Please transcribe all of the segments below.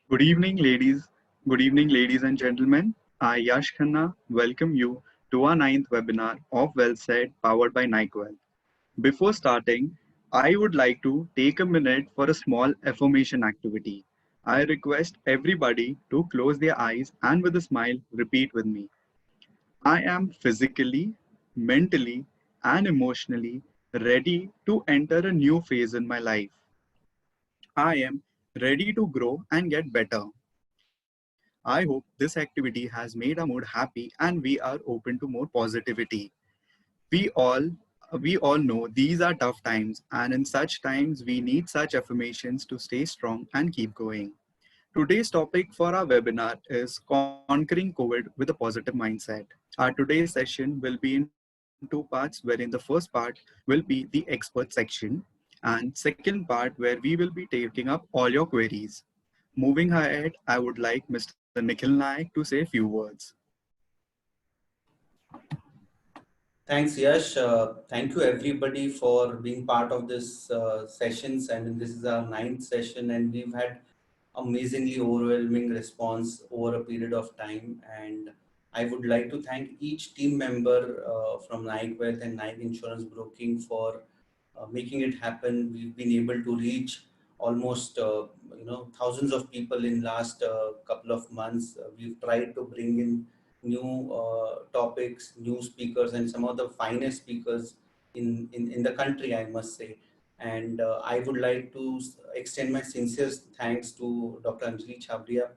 Good evening, ladies. Good evening, ladies and gentlemen. I, Yash Khanna, welcome you to our ninth webinar of Well Said, powered by NICWell. Before starting, I would like to take a minute for a small affirmation activity. I request everybody to close their eyes and with a smile, repeat with me. I am physically, mentally, and emotionally ready to enter a new phase in my life. I am ready to grow and get better. I hope this activity has made our mood happy and we are open to more positivity. We all we all know these are tough times, and in such times we need such affirmations to stay strong and keep going. Today's topic for our webinar is conquering COVID with a positive mindset. Our today's session will be in two parts, wherein the first part will be the expert section and second part where we will be taking up all your queries. Moving ahead, I would like Mr. Nikhil Naik to say a few words. Thanks, Yash. Thank you everybody for being part of this sessions. I mean, this is our ninth session, and we've had amazingly overwhelming response over a period of time. And I would like to thank each team member from Nike Wealth and Nike Insurance Broking for making it happen. We've been able to reach almost thousands of people in last couple of months. We've tried to bring in new topics, new speakers, and some of the finest speakers in the country, I must say. And I would like to extend my sincere thanks to Dr. Anjali Chhabria.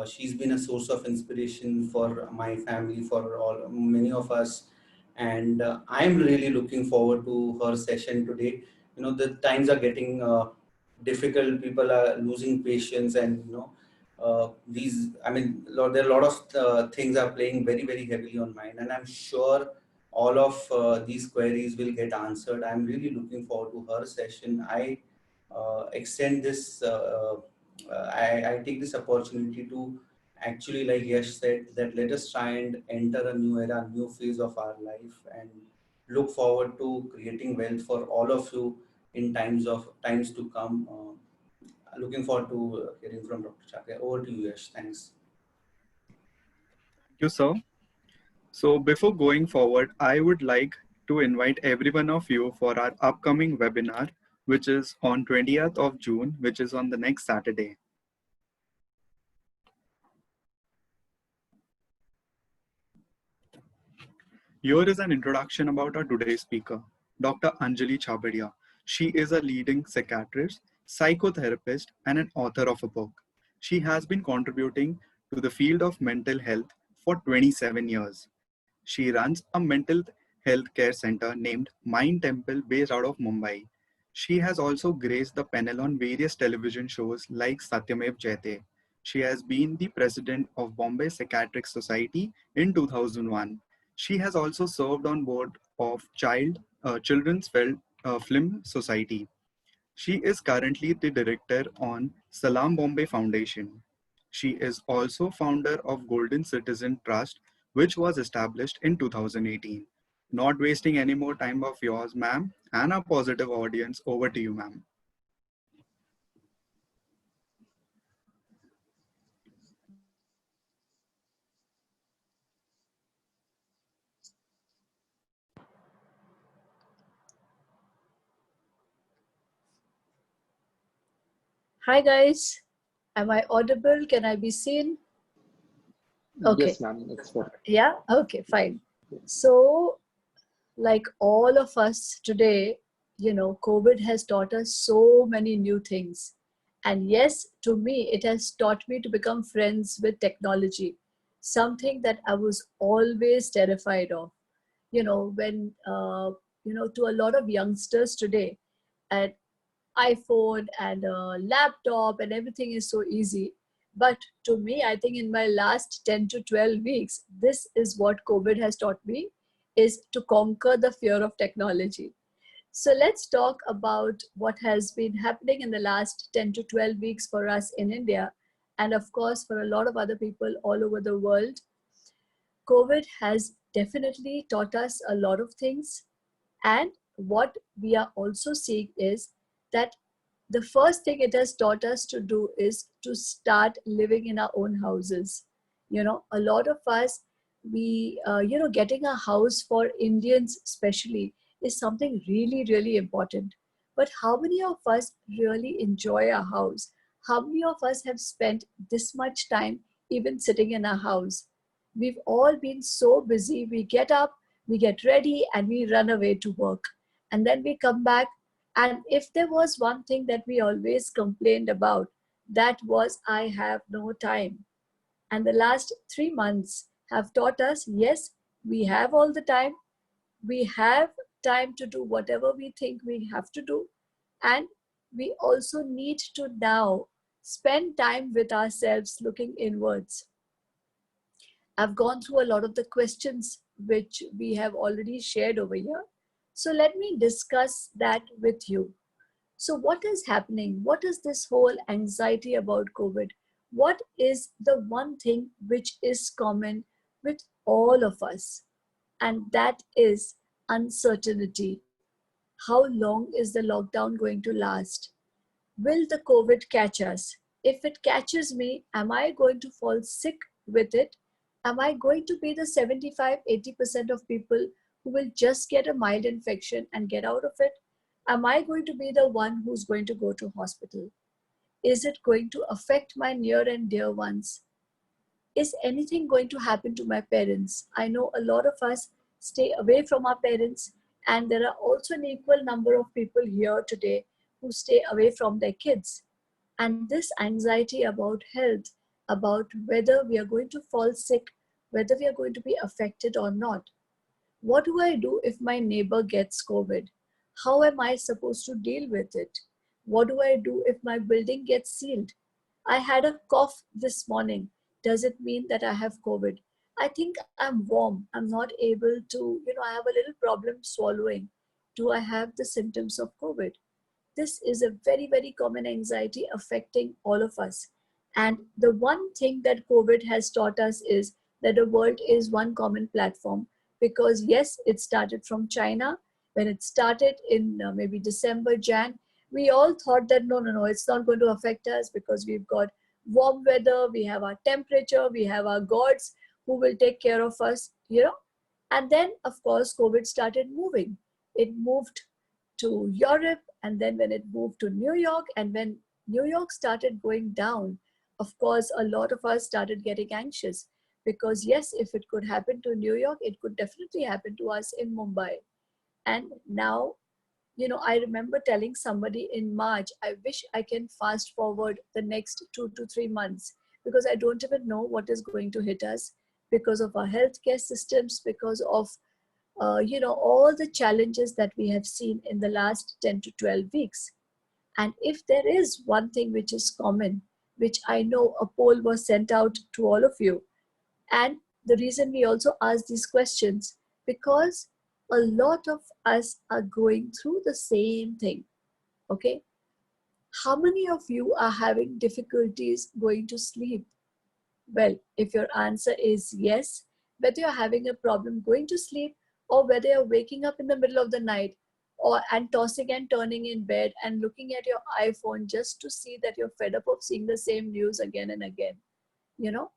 She's been a source of inspiration for my family, for all many of us, and I'm really looking forward to her session today. The times are getting difficult. People are losing patience, and these. I mean, there are a lot of things are playing very very heavily on mine, and I'm sure all of these queries will get answered. I'm really looking forward to her session. I extend this I take this opportunity to actually, like Yash said, that let us try and enter a new era, new phase of our life, and look forward to creating wealth for all of you in times to come. Looking forward to hearing from Dr. Chhabria. Over to you, Yash. Thanks. Thank you, sir. So before going forward, I would like to invite every one of you for our upcoming webinar, which is on 20th of June, which is on the next Saturday. Here is an introduction about our today's speaker, Dr. Anjali Chhabria. She is a leading psychiatrist, psychotherapist, and an author of a book. She has been contributing to the field of mental health for 27 years. She runs a mental health care center named Mind Temple based out of Mumbai. She has also graced the panel on various television shows like Satyamev Jayate. She has been the president of Bombay Psychiatric Society in 2001. She has also served on board of Children's Film Society. She is currently the director on Salam Bombay Foundation. She is also founder of Golden Citizen Trust, which was established in 2018. Not wasting any more time of yours, ma'am, and a positive audience. Over to you, ma'am. Hi guys, am I audible? Can I be seen? Okay, Yes, ma'am, it's perfect. yeah, okay, fine. So, like all of us today, COVID has taught us so many new things. And yes, to me, it has taught me to become friends with technology, something that I was always terrified of. To a lot of youngsters today, at iPhone and a laptop and everything is so easy. But to me, I think in my last 10 to 12 weeks, this is what COVID has taught me, is to conquer the fear of technology. So let's talk about what has been happening in the last 10 to 12 weeks for us in India. And of course, for a lot of other people all over the world, COVID has definitely taught us a lot of things. And what we are also seeing is that the first thing it has taught us to do is to start living in our own houses. A lot of us, getting a house for Indians especially is something really, really important. But how many of us really enjoy our house? How many of us have spent this much time even sitting in our house? We've all been so busy. We get up, we get ready, and we run away to work. And then we come back. And if there was one thing that we always complained about, that was, I have no time. And the last 3 months have taught us, yes, we have all the time. We have time to do whatever we think we have to do. And we also need to now spend time with ourselves looking inwards. I've gone through a lot of the questions which we have already shared over here. So let me discuss that with you. So what is happening? What is this whole anxiety about COVID? What is the one thing which is common with all of us? And that is uncertainty. How long is the lockdown going to last? Will the COVID catch us? If it catches me, am I going to fall sick with it? Am I going to be the 75-80% of people who will just get a mild infection and get out of it? Am I going to be the one who's going to go to hospital? Is it going to affect my near and dear ones? Is anything going to happen to my parents? I know a lot of us stay away from our parents, and there are also an equal number of people here today who stay away from their kids. And this anxiety about health, about whether we are going to fall sick, whether we are going to be affected or not. What do I do if my neighbor gets COVID? How am I supposed to deal with it? What do I do if my building gets sealed? I had a cough this morning. Does it mean that I have COVID? I think I'm warm. I'm not able to, I have a little problem swallowing. Do I have the symptoms of COVID? this is a very, very common anxiety affecting all of us. And the one thing that COVID has taught us is that the world is one common platform. Because yes, it started from China. When it started in maybe December, Jan, we all thought that no, it's not going to affect us because we've got warm weather, we have our temperature, we have our gods who will take care of us, And then, of course, COVID started moving. It moved to Europe, and then when it moved to New York, and when New York started going down, of course, a lot of us started getting anxious because, yes, if it could happen to New York, it could definitely happen to us in Mumbai. And now, I remember telling somebody in March, I wish I can fast forward the next 2 to 3 months because I don't even know what is going to hit us because of our healthcare systems, because of all the challenges that we have seen in the last 10 to 12 weeks. And if there is one thing which is common, which I know a poll was sent out to all of you, and the reason we also ask these questions, because a lot of us are going through the same thing, okay? How many of you are having difficulties going to sleep? Well, if your answer is yes, whether you're having a problem going to sleep or whether you're waking up in the middle of the night and tossing and turning in bed and looking at your iPhone just to see that you're fed up of seeing the same news again and again, you know,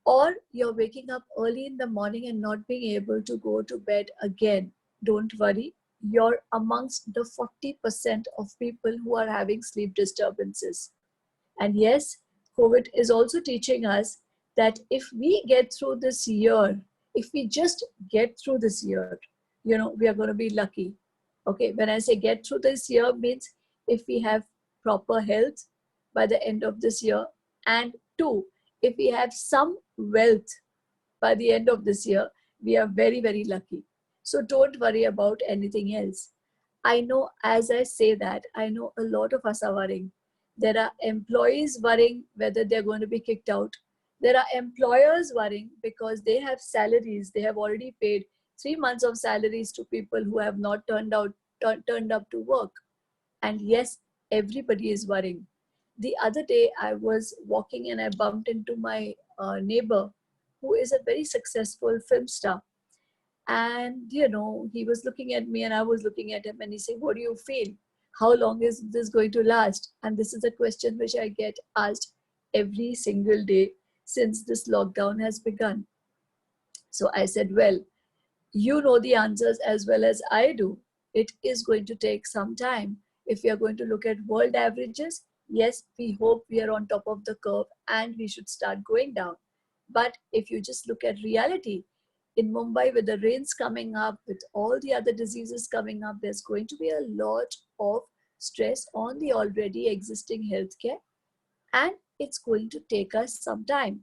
or you're waking up early in the morning and not being able to go to bed again, don't worry. You're amongst the 40% of people who are having sleep disturbances. And yes, COVID is also teaching us that if we get through this year, if we just get through this year, we are going to be lucky. Okay, when I say get through this year means if we have proper health by the end of this year, and two, if we have some wealth by the end of this year, we are very, very lucky. So don't worry about anything else. I know as I say that, I know a lot of us are worrying. There are employees worrying whether they're going to be kicked out. There are employers worrying because they have salaries. They have already paid 3 months of salaries to people who have not turned up to work. And yes, everybody is worrying. The other day I was walking and I bumped into my neighbor who is a very successful film star. And, he was looking at me and I was looking at him and he said, what do you feel? How long is this going to last? And this is a question which I get asked every single day since this lockdown has begun. So I said, well, you know the answers as well as I do. It is going to take some time. If we are going to look at world averages, yes, we hope we are on top of the curve and we should start going down. But if you just look at reality, in Mumbai with the rains coming up, with all the other diseases coming up, there's going to be a lot of stress on the already existing healthcare, and it's going to take us some time.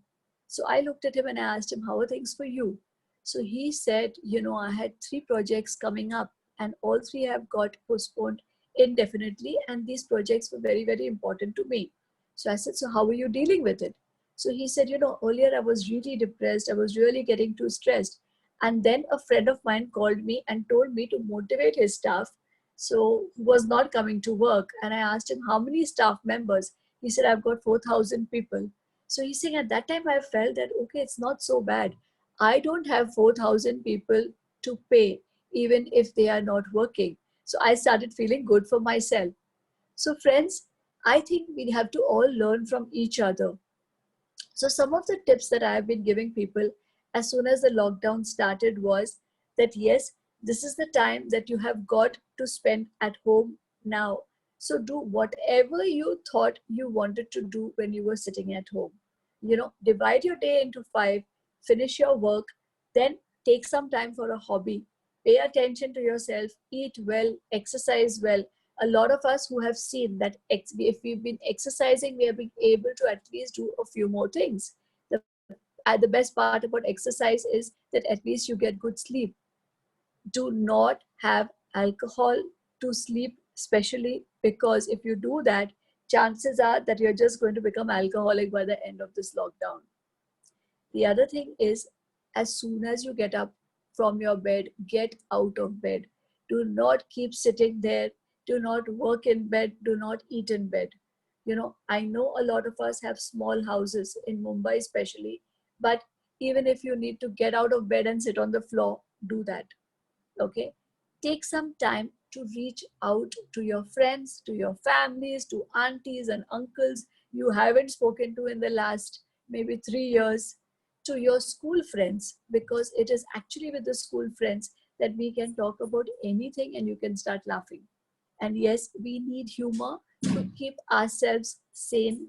So I looked at him and I asked him, how are things for you? So he said, I had 3 projects coming up and all 3 have got postponed indefinitely, and these projects were very, very important to me. So I said, so how are you dealing with it? So he said, earlier I was really depressed. I was really getting too stressed. And then a friend of mine called me and told me to motivate his staff. So who was not coming to work. And I asked him, how many staff members? He said, I've got 4,000 people. So he's saying at that time I felt that, okay, it's not so bad. I don't have 4,000 people to pay, even if they are not working. So I started feeling good for myself. So friends, I think we have to all learn from each other. So some of the tips that I have been giving people as soon as the lockdown started was that, yes, this is the time that you have got to spend at home now. So do whatever you thought you wanted to do when you were sitting at home. Divide your day into 5, finish your work, then take some time for a hobby. Pay attention to yourself, eat well, exercise well. A lot of us who have seen that if we've been exercising, we have been able to at least do a few more things. The best part about exercise is that at least you get good sleep. Do not have alcohol to sleep, especially because if you do that, chances are that you're just going to become alcoholic by the end of this lockdown. The other thing is, as soon as you get up from your bed, get out of bed. Do not keep sitting there do not work in bed, do not eat in bed. I know a lot of us have small houses in Mumbai, especially, but even if you need to get out of bed and sit on the floor, do that. Okay, take some time to reach out to your friends, to your families, to aunties and uncles you haven't spoken to in the last maybe 3 years, to your school friends, because it is actually with the school friends that we can talk about anything and you can start laughing. And yes, we need humor to keep ourselves sane.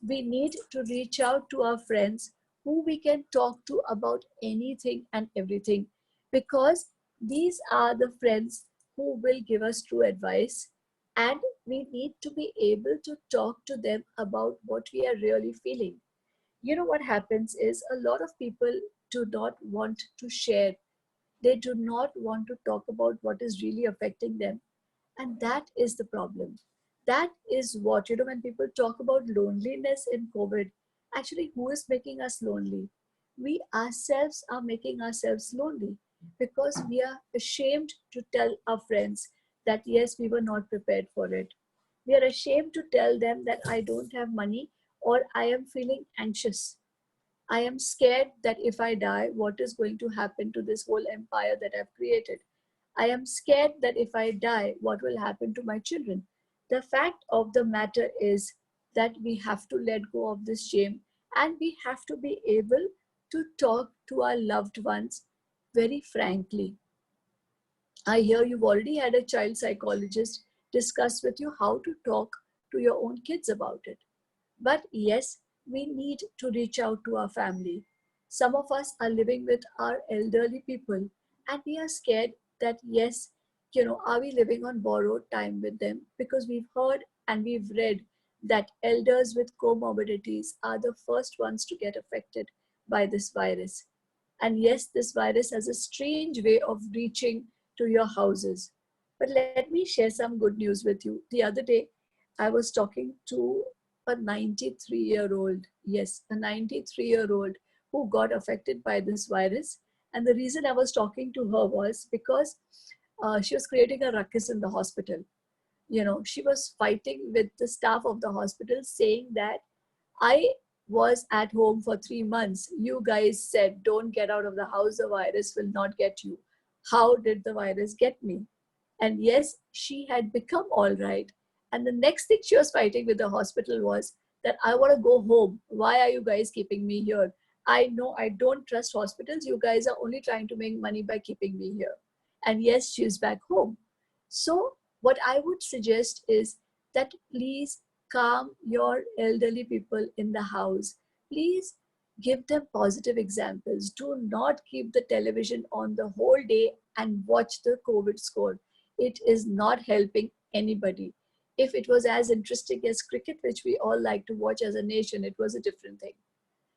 We need to reach out to our friends who we can talk to about anything and everything, because these are the friends who will give us true advice, and we need to be able to talk to them about what we are really feeling. What happens is a lot of people do not want to share. They do not want to talk about what is really affecting them, and that is the problem. That is what, when people talk about loneliness in COVID, actually, who is making us lonely? We ourselves are making ourselves lonely because we are ashamed to tell our friends that, yes, we were not prepared for it. We are ashamed to tell them that I don't have money or I am feeling anxious. I am scared that if I die, what is going to happen to this whole empire that I've created? I am scared that if I die, what will happen to my children? The fact of the matter is that we have to let go of this shame, and we have to be able to talk to our loved ones very frankly. I hear you've already had a child psychologist discuss with you how to talk to your own kids about it. But yes, we need to reach out to our family. Some of us are living with our elderly people, and we are scared that, yes, are we living on borrowed time with them? Because we've heard and we've read that elders with comorbidities are the first ones to get affected by this virus. And yes, this virus has a strange way of reaching to your houses. But let me share some good news with you. The other day, I was talking to a 93-year-old, yes, a 93-year-old who got affected by this virus. And the reason I was talking to her was because she was creating a ruckus in the hospital. She was fighting with the staff of the hospital, saying that I was at home for 3 months. You guys said, don't get out of the house, the virus will not get you. How did the virus get me? And yes, she had become all right. And the next thing she was fighting with the hospital was that I want to go home. Why are you guys keeping me here? I know I don't trust hospitals. You guys are only trying to make money by keeping me here. And yes, she's back home. So, what I would suggest is that please calm your elderly people in the house. Please give them positive examples. Do not keep the television on the whole day and watch the COVID score. It is not helping anybody. If it was as interesting as cricket, which we all like to watch as a nation, it was a different thing,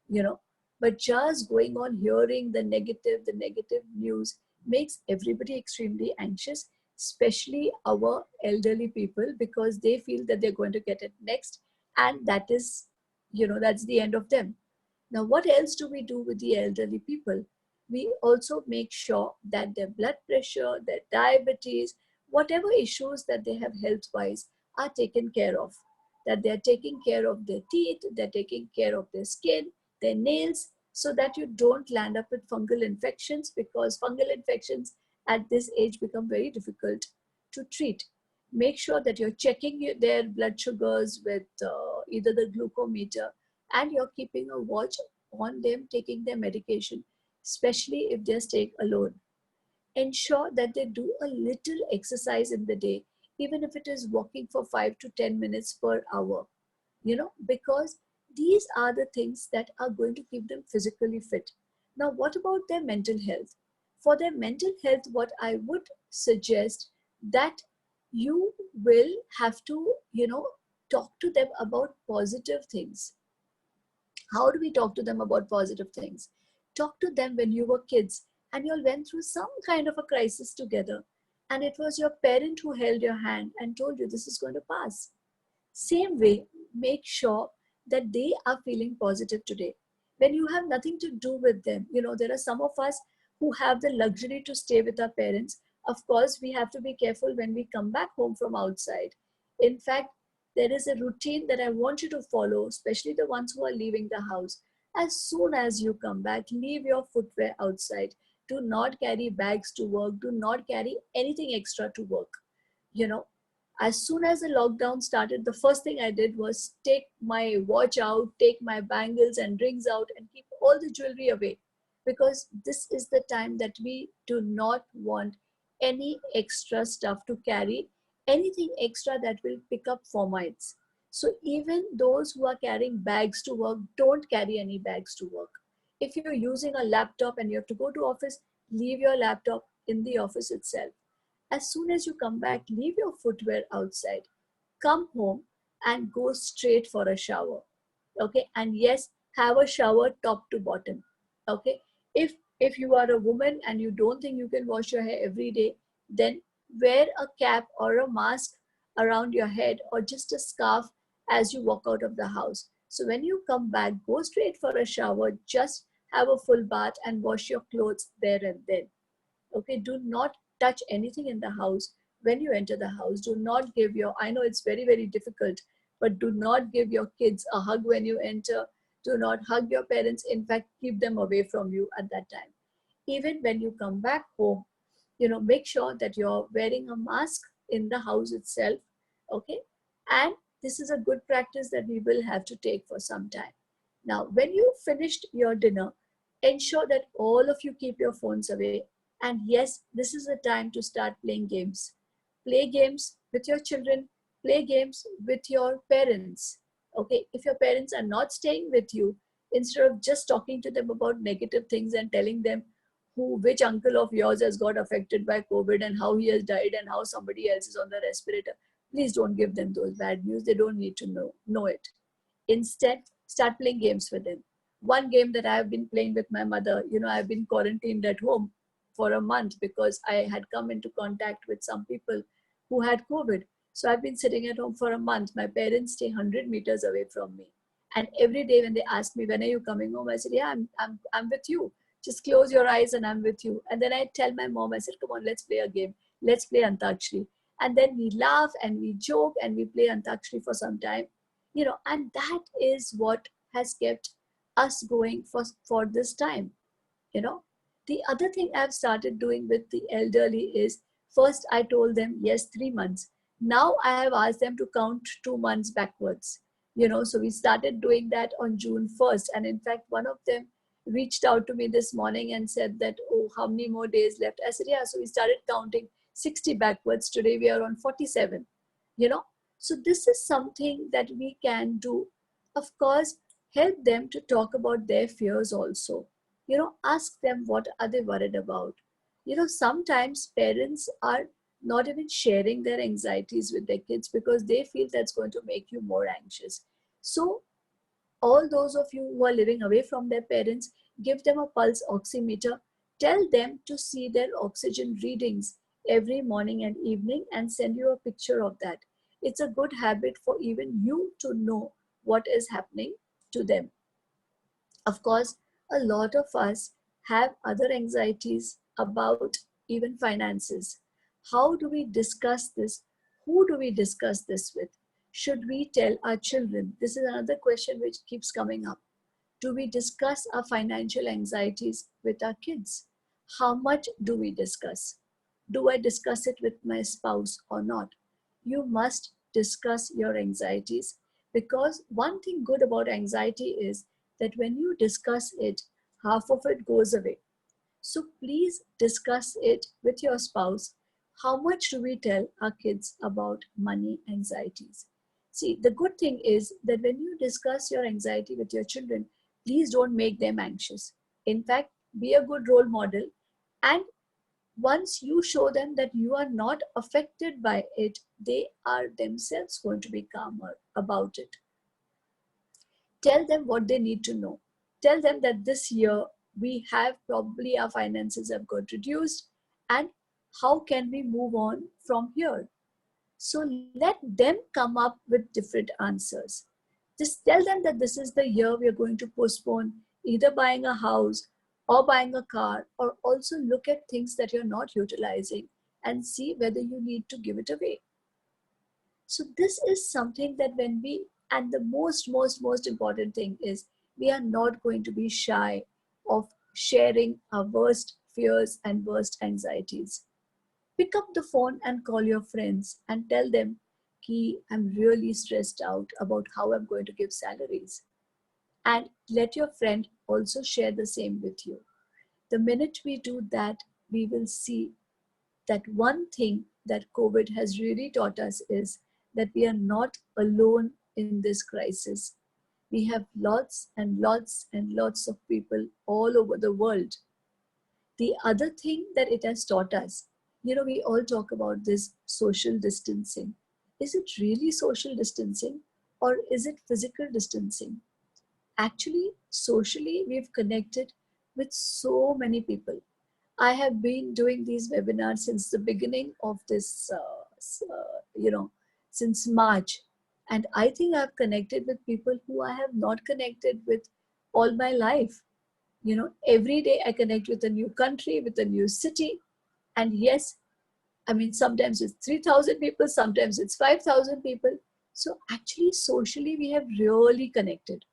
you know. But just going on hearing the negative news makes everybody extremely anxious, especially our elderly people, because they feel that they're going to get it next, and that is, that's the end of them. Now, what else do we do with the elderly people? We also make sure that their blood pressure, their diabetes, whatever issues that they have health-wise are taken care of. That they're taking care of their teeth, they're taking care of their skin, their nails, so that you don't land up with fungal infections, because fungal infections at this age become very difficult to treat. Make sure that you're checking their blood sugars with either the glucometer, and you're keeping a watch on them taking their medication, especially if they're staying alone. Ensure that they do a little exercise in the day, even if it is walking for 5 to 10 minutes per hour, because these are the things that are going to keep them physically fit. Now, what about their mental health? For their mental health, what I would suggest that you will have to, talk to them about positive things. How do we talk to them about positive things? Talk to them when you were kids and you all went through some kind of a crisis together, and it was your parent who held your hand and told you this is going to pass. Same way, make sure that they are feeling positive today. When you have nothing to do with them, there are some of us who have the luxury to stay with our parents, Of course, we have to be careful when we come back home from outside. In fact, there is a routine that I want you to follow, especially the ones who are leaving the house. As soon as you come back, leave your footwear outside. Do not carry bags to work. Do not carry anything extra to work. You know, as soon as the lockdown started, the first thing I did was take my watch out, take my bangles and rings out, and keep all the jewelry away. Because this is the time that we do not want any extra stuff to carry, anything extra that will pick up fomites. So even those who are carrying bags to work, don't carry any bags to work. If you're using a laptop and you have to go to office, leave your laptop in the office itself. As soon as you come back, leave your footwear outside. Come home and go straight for a shower. Okay, and yes, have a shower top to bottom. Okay, if you are a woman and you don't think you can wash your hair every day, then wear a cap or a mask around your head, or just a scarf as you walk out of the house. So when you come back, go straight for a shower, just have a full bath and wash your clothes there and then. Okay, do not touch anything in the house. When you enter the house, do not give your, I know it's very, very difficult, but do not give your kids a hug when you enter. Do not hug your parents. In fact, keep them away from you at that time. Even when you come back home, make sure that you're wearing a mask in the house itself. Okay, and this is a good practice that we will have to take for some time. Now, when you finished your dinner, ensure that all of you keep your phones away. And yes, this is the time to start playing games. Play games with your children, play games with your parents. Okay, if your parents are not staying with you, instead of just talking to them about negative things and telling them which uncle of yours has got affected by COVID and how he has died and how somebody else is on the respirator, please don't give them those bad news. They don't need to know it. Instead, start playing games with them. One game that I have been playing with my mother, I've been quarantined at home for a month because I had come into contact with some people who had COVID. So I've been sitting at home for a month. My parents stay 100 meters away from me. And every day when they ask me, when are you coming home? I said, yeah, I'm with you. Just close your eyes and I'm with you. And then I tell my mom, I said, come on, let's play a game. Let's play Antakshari. And then we laugh and we joke and we play Antakshari for some time. And that is what has kept us going for this time. The other thing I've started doing with the elderly is, first I told them, yes, 3 months. Now I have asked them to count 2 months backwards. So we started doing that on June 1st. And in fact, one of them reached out to me this morning and said that, oh, how many more days left? I said, yeah. So we started counting 60 backwards. Today we are on 47. So this is something that we can do. Of course, help them to talk about their fears also. Ask them what are they worried about. Sometimes parents are not even sharing their anxieties with their kids because they feel that's going to make you more anxious. So all those of you who are living away from their parents, give them a pulse oximeter. Tell them to see their oxygen readings every morning and evening and send you a picture of that. It's a good habit for even you to know what is happening to them. Of course, a lot of us have other anxieties about even finances. How do we discuss this? Who do we discuss this with? Should we tell our children? This is another question which keeps coming up. Do we discuss our financial anxieties with our kids? How much do we discuss? Do I discuss it with my spouse or not? You must discuss your anxieties, because one thing good about anxiety is that when you discuss it, half of it goes away. So please discuss it with your spouse. How much do we tell our kids about money anxieties? See, the good thing is that when you discuss your anxiety with your children, please don't make them anxious. In fact, be a good role model. And once you show them that you are not affected by it, they are themselves going to be calmer about it. Tell them what they need to know. Tell them that this year we have probably our finances have got reduced, and how can we move on from here? So let them come up with different answers. Just tell them that this is the year we are going to postpone either buying a house or buying a car, or also look at things that you're not utilizing and see whether you need to give it away. So this is something that when we, and the most important thing is, we are not going to be shy of sharing our worst fears and worst anxieties. Pick up the phone and call your friends and tell them, Ki, I'm really stressed out about how I'm going to give salaries. And let your friend also share the same with you. The minute we do that, we will see that one thing that COVID has really taught us is that we are not alone in this crisis. We have lots and lots and lots of people all over the world. The other thing that it has taught us, we all talk about this social distancing. Is it really social distancing or is it physical distancing? Actually, socially, we've connected with so many people. I have been doing these webinars since the beginning of this, since March. And I think I've connected with people who I have not connected with all my life. Every day I connect with a new country, with a new city. And yes, I mean, sometimes it's 3,000 people, sometimes it's 5,000 people. So actually, socially, we have really connected.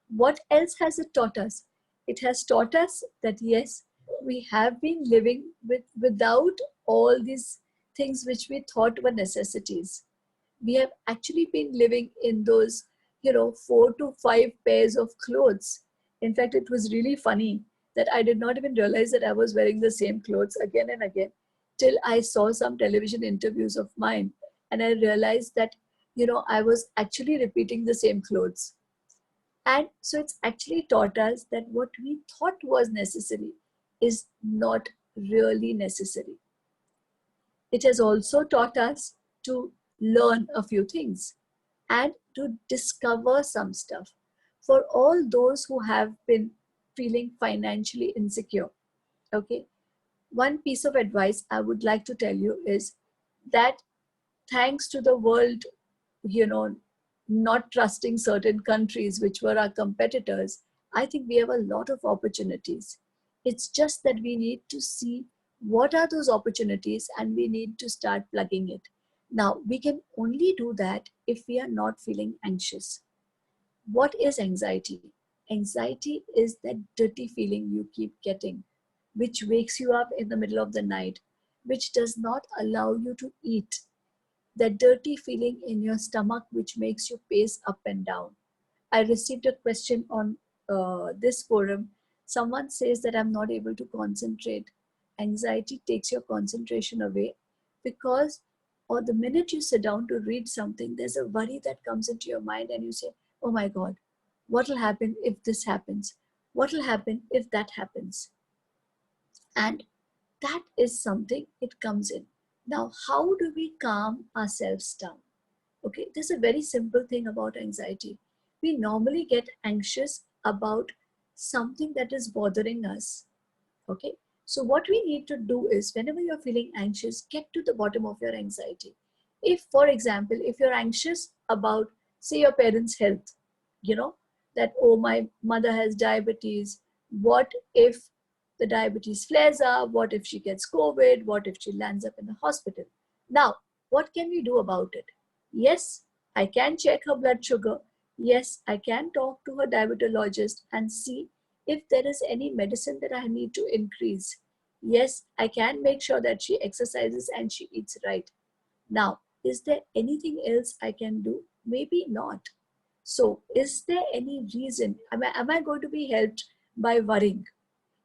What else has it taught us? It has taught us that yes, we have been living without all these things which we thought were necessities. We have actually been living in those, 4 to 5 pairs of clothes. In fact, it was really funny that I did not even realize that I was wearing the same clothes again and again till I saw some television interviews of mine and I realized that, I was actually repeating the same clothes. And so it's actually taught us that what we thought was necessary is not really necessary. It has also taught us to learn a few things and to discover some stuff. For all those who have been feeling financially insecure, okay, one piece of advice I would like to tell you is that thanks to the world, you know, not trusting certain countries which were our competitors, I think we have a lot of opportunities. It's just that we need to see what are those opportunities and we need to start plugging it. Now, we can only do that if we are not feeling anxious. What is anxiety? Anxiety is that dirty feeling you keep getting, which wakes you up in the middle of the night, which does not allow you to eat, that dirty feeling in your stomach which makes you pace up and down. I received a question on this forum. Someone says that I'm not able to concentrate. Anxiety takes your concentration away because, or the minute you sit down to read something, there's a worry that comes into your mind and you say, oh my God, what will happen if this happens? What will happen if that happens? And that is something it comes in. Now, how do we calm ourselves down? Okay, there's a very simple thing about anxiety. We normally get anxious about something that is bothering us. Okay, so what we need to do is whenever you're feeling anxious, get to the bottom of your anxiety. If, for example, if you're anxious about, say, your parents' health, that, oh, my mother has diabetes. What if the diabetes flares up? What if she gets COVID? What if she lands up in the hospital? Now, what can we do about it? Yes, I can check her blood sugar. Yes, I can talk to her diabetologist and see if there is any medicine that I need to increase. Yes, I can make sure that she exercises and she eats right. Now, is there anything else I can do? Maybe not. So, is there any reason? Am I going to be helped by worrying?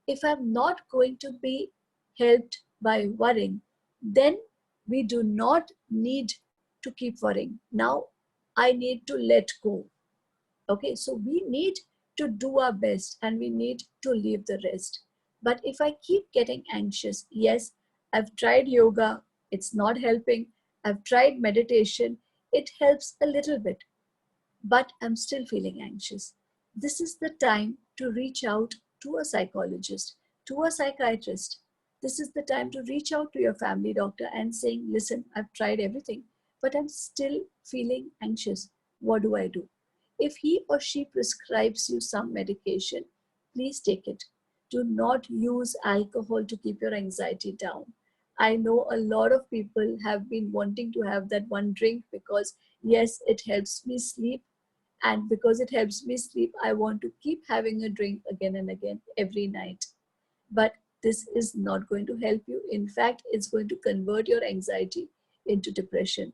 If I'm not going to be helped by worrying, then we do not need to keep worrying. Now, I need to let go. Okay, so we need to do our best and we need to leave the rest. But if I keep getting anxious, yes, I've tried yoga, it's not helping. I've tried meditation, it helps a little bit, but I'm still feeling anxious. This is the time to reach out to a psychologist, to a psychiatrist. This is the time to reach out to your family doctor and saying, listen, I've tried everything, but I'm still feeling anxious. What do I do? If he or she prescribes you some medication, please take it. Do not use alcohol to keep your anxiety down. I know a lot of people have been wanting to have that one drink because, yes, it helps me sleep. And because it helps me sleep, I want to keep having a drink again and again every night. But this is not going to help you. In fact, it's going to convert your anxiety into depression.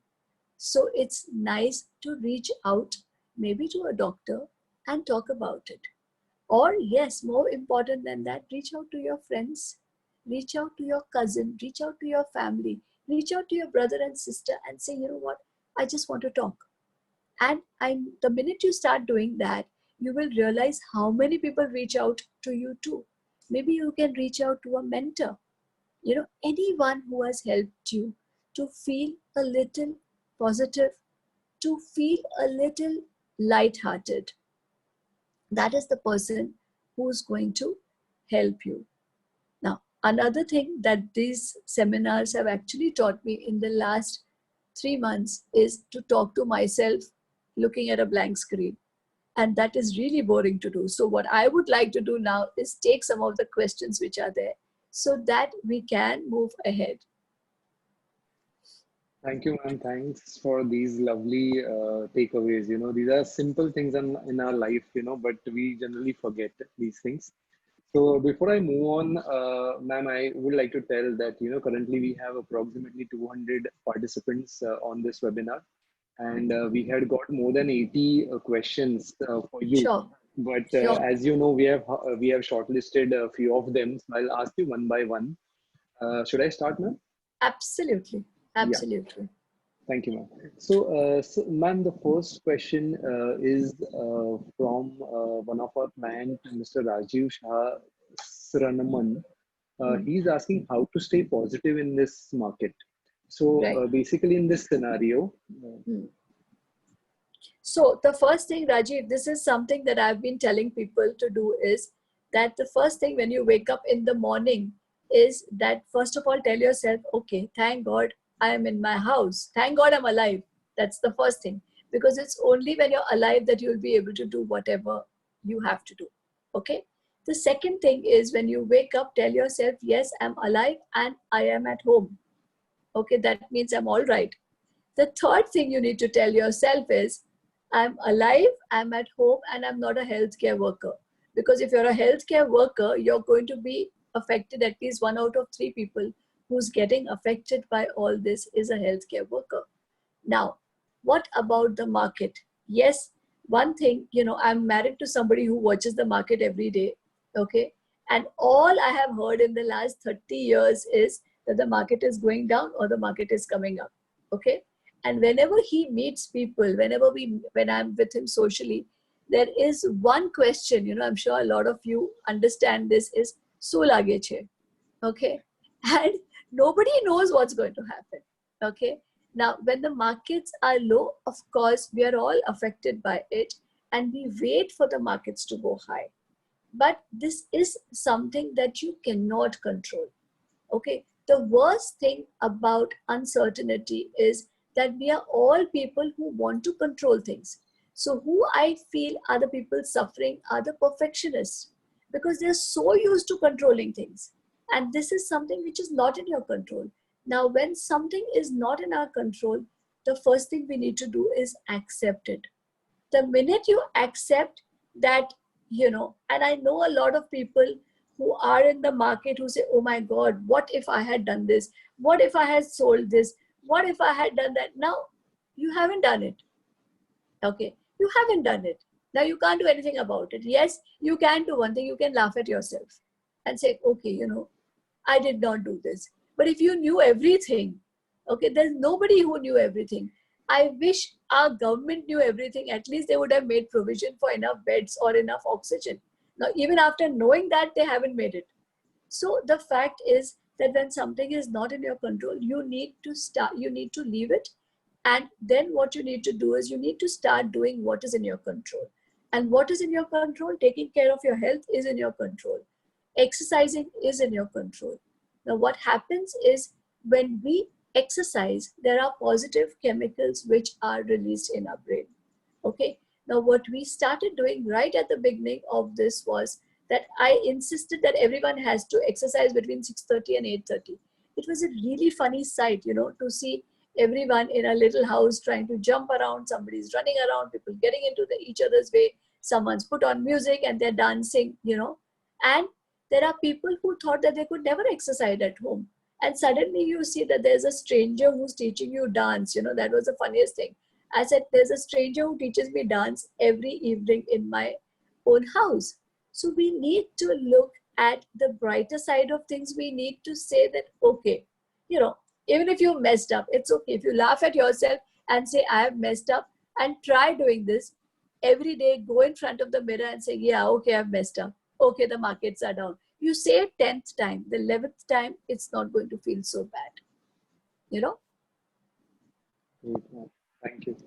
So it's nice to reach out, maybe to a doctor, and talk about it. Or, yes, more important than that, reach out to your friends, reach out to your cousin, reach out to your family, reach out to your brother and sister and say, you know what, I just want to talk. And the minute you start doing that, you will realize how many people reach out to you too. Maybe you can reach out to a mentor, anyone who has helped you to feel a little positive, to feel a little light-hearted. That is the person who's going to help you. Now, another thing that these seminars have actually taught me in the last 3 months is to talk to myself looking at a blank screen. And that is really boring to do. So what I would like to do now is take some of the questions which are there so that we can move ahead. Thank you, ma'am. Thanks for these lovely takeaways. These are simple things in our life, but we generally forget these things. So before I move on, ma'am, I would like to tell that, currently we have approximately 200 participants on this webinar. And we had got more than 80 questions for you. Sure. But Sure. as you know, we have shortlisted a few of them. So I'll ask you one by one. Should I start, ma'am? Absolutely. Absolutely. Yeah. Thank you, ma'am. So, ma'am, the first question is from one of our client, Mr. Rajiv Shah Sranaman. He's asking how to stay positive in this market. So Right. basically in this scenario. So the first thing, Rajiv, this is something that I've been telling people to do is that the first thing when you wake up in the morning is that first of all, tell yourself, okay, thank God I am in my house. Thank God I'm alive. That's the first thing. Because it's only when you're alive that you'll be able to do whatever you have to do. Okay. The second thing is when you wake up, tell yourself, yes, I'm alive and I am at home. Okay, that means I'm all right. The third thing you need to tell yourself is, I'm alive, I'm at home, and I'm not a healthcare worker. Because if you're a healthcare worker, you're going to be affected. At least 1 out of 3 people who's getting affected by all this is a healthcare worker. Now, what about the market? Yes, one thing, I'm married to somebody who watches the market every day. Okay. And all I have heard in the last 30 years is that the market is going down or the market is coming up. Okay. And whenever he meets people, when I'm with him socially, there is one question, I'm sure a lot of you understand this is, so lage che. Okay. And nobody knows what's going to happen. Okay. Now, when the markets are low, of course, we are all affected by it and we wait for the markets to go high. But this is something that you cannot control. Okay. The worst thing about uncertainty is that we are all people who want to control things. So who I feel are the people suffering are the perfectionists because they're so used to controlling things. And this is something which is not in your control. Now, when something is not in our control, the first thing we need to do is accept it. The minute you accept that, and I know a lot of people who are in the market who say, oh my God, what if I had done this? What if I had sold this? What if I had done that? Now, you haven't done it. Okay, you haven't done it. Now you can't do anything about it. Yes, you can do one thing. You can laugh at yourself and say, okay, I did not do this. But if you knew everything, okay, there's nobody who knew everything. I wish our government knew everything. At least they would have made provision for enough beds or enough oxygen. Now, even after knowing that, they haven't made it. So the fact is that when something is not in your control, you need to leave it. And then what you need to do is you need to start doing what is in your control. And what is in your control? Taking care of your health is in your control. Exercising is in your control. Now, what happens is when we exercise, there are positive chemicals which are released in our brain. Okay. Now, what we started doing right at the beginning of this was that I insisted that everyone has to exercise between 6:30 and 8:30. it was a really funny sight, to see everyone in a little house trying to jump around. Somebody's running around, people getting into each other's way. Someone's put on music and they're dancing, and there are people who thought that they could never exercise at home. And suddenly you see that there's a stranger who's teaching you dance. That was the funniest thing. I said, there's a stranger who teaches me dance every evening in my own house. So we need to look at the brighter side of things. We need to say that, okay, even if you messed up, it's okay. If you laugh at yourself and say, I have messed up, and try doing this every day, go in front of the mirror and say, yeah, okay, I've messed up. Okay, the markets are down. You say it 10th time, the 11th time, it's not going to feel so bad. Great, ma'am. Thank you.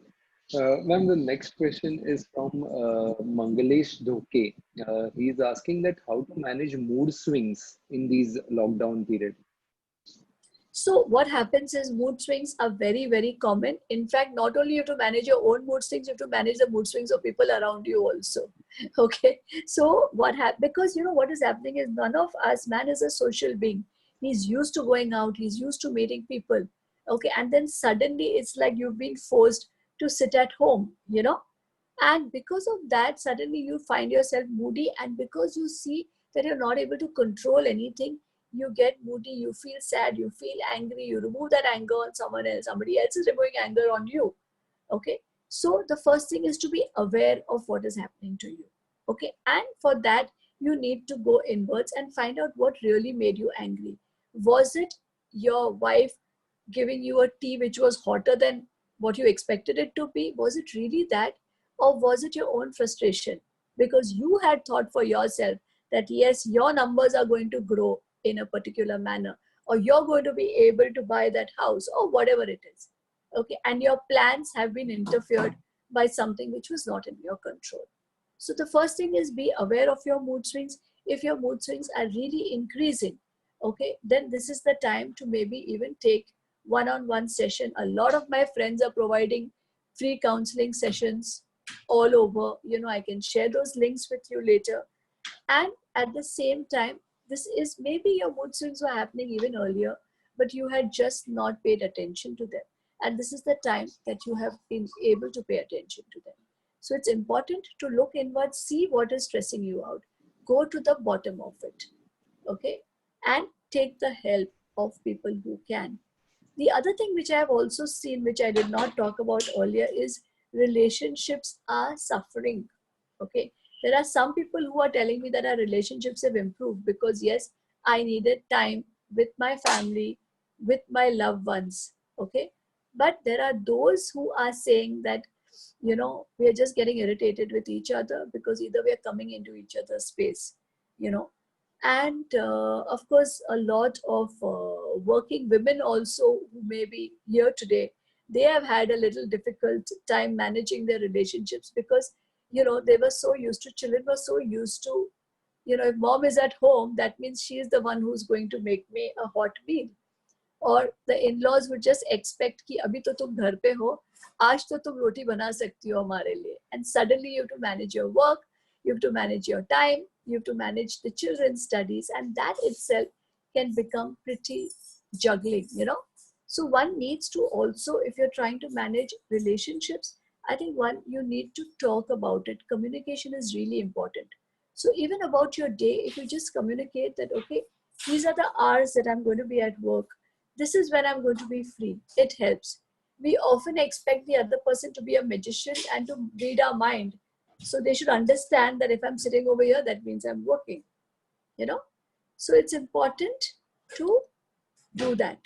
Ma'am, the next question is from Mangalesh Dhoke. He's asking that how to manage mood swings in these lockdown period. So what happens is mood swings are very, very common. In fact, not only you have to manage your own mood swings, you have to manage the mood swings of people around you also. Okay. So because what is happening is none of us, man is a social being. He's used to going out. He's used to meeting people. Okay. And then suddenly it's like you've been forced to sit at home, and because of that, suddenly you find yourself moody. And because you see that you're not able to control anything, you get moody, you feel sad, you feel angry, you remove that anger on someone else, somebody else is removing anger on you. Okay. So the first thing is to be aware of what is happening to you. Okay. And for that, you need to go inwards and find out what really made you angry. Was it your wife giving you a tea which was hotter than what you expected it to be? Was it really that? Or was it your own frustration? Because you had thought for yourself that yes, your numbers are going to grow in a particular manner, or you're going to be able to buy that house, or whatever it is. Okay. And your plans have been interfered by something which was not in your control. So the first thing is be aware of your mood swings. If your mood swings are really increasing, okay, then this is the time to maybe even take one-on-one session. A lot of my friends are providing free counseling sessions all over. I can share those links with you later. And at the same time, this is maybe your mood swings were happening even earlier, but you had just not paid attention to them. And this is the time that you have been able to pay attention to them. So it's important to look inward, see what is stressing you out, go to the bottom of it, okay, and take the help of people who can. The other thing which I have also seen, which I did not talk about earlier, is relationships are suffering. Okay. There are some people who are telling me that our relationships have improved because, yes, I needed time with my family, with my loved ones. Okay. But there are those who are saying that, we are just getting irritated with each other because either we are coming into each other's space, and of course, a lot of working women also who may be here today, they have had a little difficult time managing their relationships because, they were so used to, children were so used to, if mom is at home, that means she is the one who's going to make me a hot meal. Or the in-laws would just expect कि अभी तो तुम घर पे हो, आज तो तुम रोटी बना सकती हो हमारे लिए. And suddenly you have to manage your work, you have to manage your time, you have to manage the children's studies, and that itself can become pretty juggling, So one needs to also, if you're trying to manage relationships, I think you need to talk about it. Communication is really important. So even about your day, if you just communicate that, okay, these are the hours that I'm going to be at work, this is when I'm going to be free, it helps. We often expect the other person to be a magician and to read our mind. So they should understand that if I'm sitting over here, that means I'm working, So it's important to do that.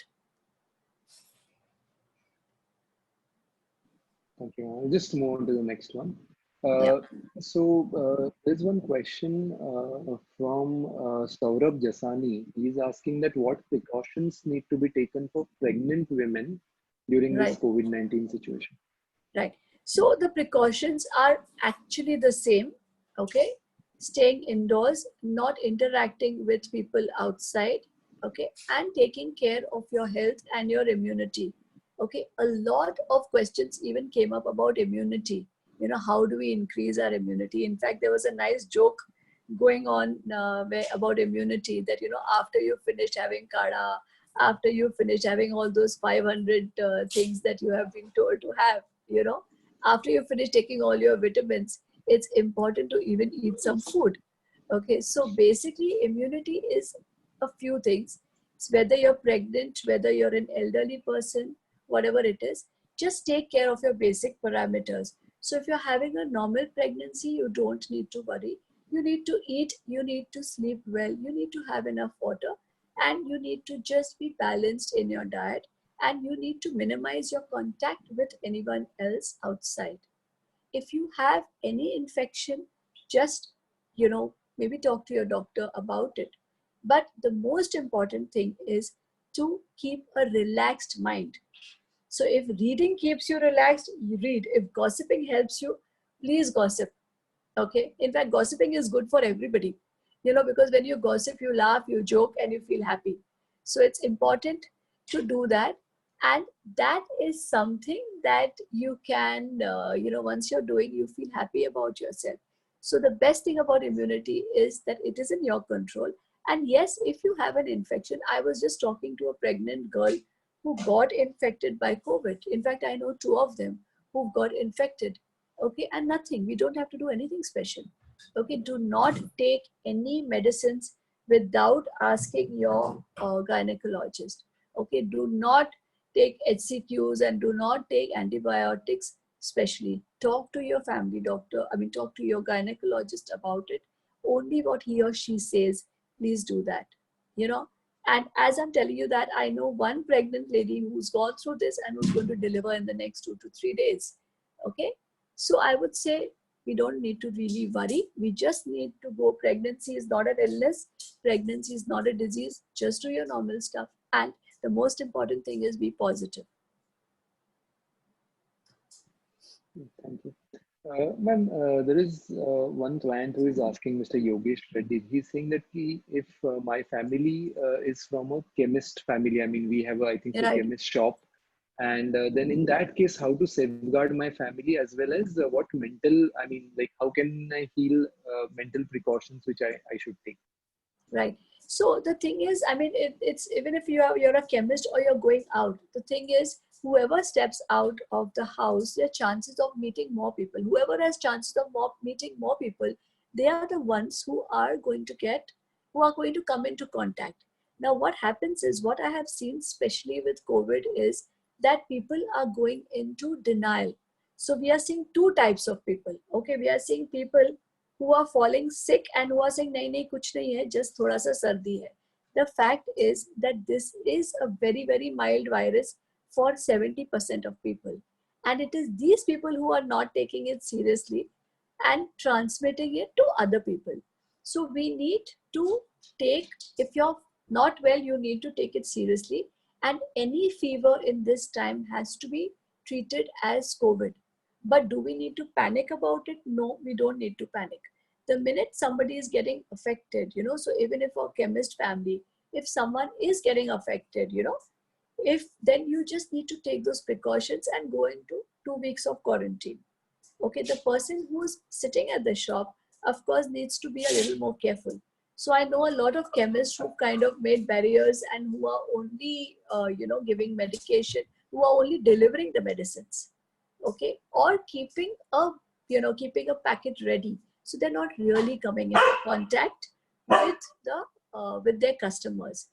Thank you. I'll just move on to the next one. Yeah. There's one question from Saurabh Jasani. He's asking that what precautions need to be taken for pregnant women during this Right. COVID-19 situation. Right. So the precautions are actually the same. Okay. Staying indoors, not interacting with people outside. Okay. And taking care of your health and your immunity. Okay. A lot of questions even came up about immunity. How do we increase our immunity? In fact, there was a nice joke going on about immunity that, after you finished having kada, after you finish having all those 500 things that you have been told to have, after you finish taking all your vitamins, it's important to even eat some food. Okay, so basically immunity is a few things. It's whether you're pregnant, whether you're an elderly person, whatever it is, just take care of your basic parameters. So if you're having a normal pregnancy, you don't need to worry. You need to eat, you need to sleep well, you need to have enough water, and you need to just be balanced in your diet, and you need to minimize your contact with anyone else outside. If you have any infection, just, maybe talk to your doctor about it. But the most important thing is to keep a relaxed mind. So if reading keeps you relaxed, you read. If gossiping helps you, please gossip. Okay, in fact, gossiping is good for everybody, because when you gossip, you laugh, you joke, and you feel happy. So it's important to do that. And that is something that you can, once you're doing, you feel happy about yourself. So the best thing about immunity is that it is in your control. And yes, if you have an infection, I was just talking to a pregnant girl who got infected by COVID. In fact, I know two of them who got infected. Okay, and nothing, we don't have to do anything special. Okay, do not take any medicines without asking your gynecologist. Okay, do not take HCQs and do not take antibiotics. Especially talk to your family doctor, talk to your gynecologist about it. Only what he or she says, please do that. And as I'm telling you that, I know one pregnant lady who's gone through this and who's going to deliver in the next 2 to 3 days. Okay, so I would say we don't need to really worry. We just need to go. Pregnancy is not an illness. Pregnancy is not a disease. Just do your normal stuff. And the most important thing is be positive. Thank you. Ma'am, there is one client who is asking Mr. Yogesh Reddy. He's saying that if my family is from a chemist family, I mean, we have, I think, a Right. chemist shop. And then in that case, how to safeguard my family, as well as what mental, I mean, like, how can I heal mental precautions which I should take? Right. So the thing is, it's even if you're a chemist or you're going out, the thing is, whoever steps out of the house, their chances of meeting more people, whoever has chances of meeting more people, they are the ones who are going to come into contact. Now, what happens is, what I have seen, especially with COVID, is that people are going into denial. So we are seeing two types of people. Okay, we are seeing people who are falling sick and who are saying, nahi, nahi, kuch nahi hai, just thoda sa sardi hai. The fact is that this is a very, very mild virus for 70% of people. And it is these people who are not taking it seriously and transmitting it to other people. So we need to take, if you're not well, you need to take it seriously. And any fever in this time has to be treated as COVID. But do we need to panic about it? No, we don't need to panic. The minute somebody is getting affected, so even if a chemist family, if someone is getting affected, if then you just need to take those precautions and go into 2 weeks of quarantine. Okay, the person who's sitting at the shop, of course, needs to be a little more careful. So I know a lot of chemists who kind of made barriers and who are only, giving medication, who are only delivering the medicines. Okay, or keeping a packet ready. So they're not really coming into contact with their customers.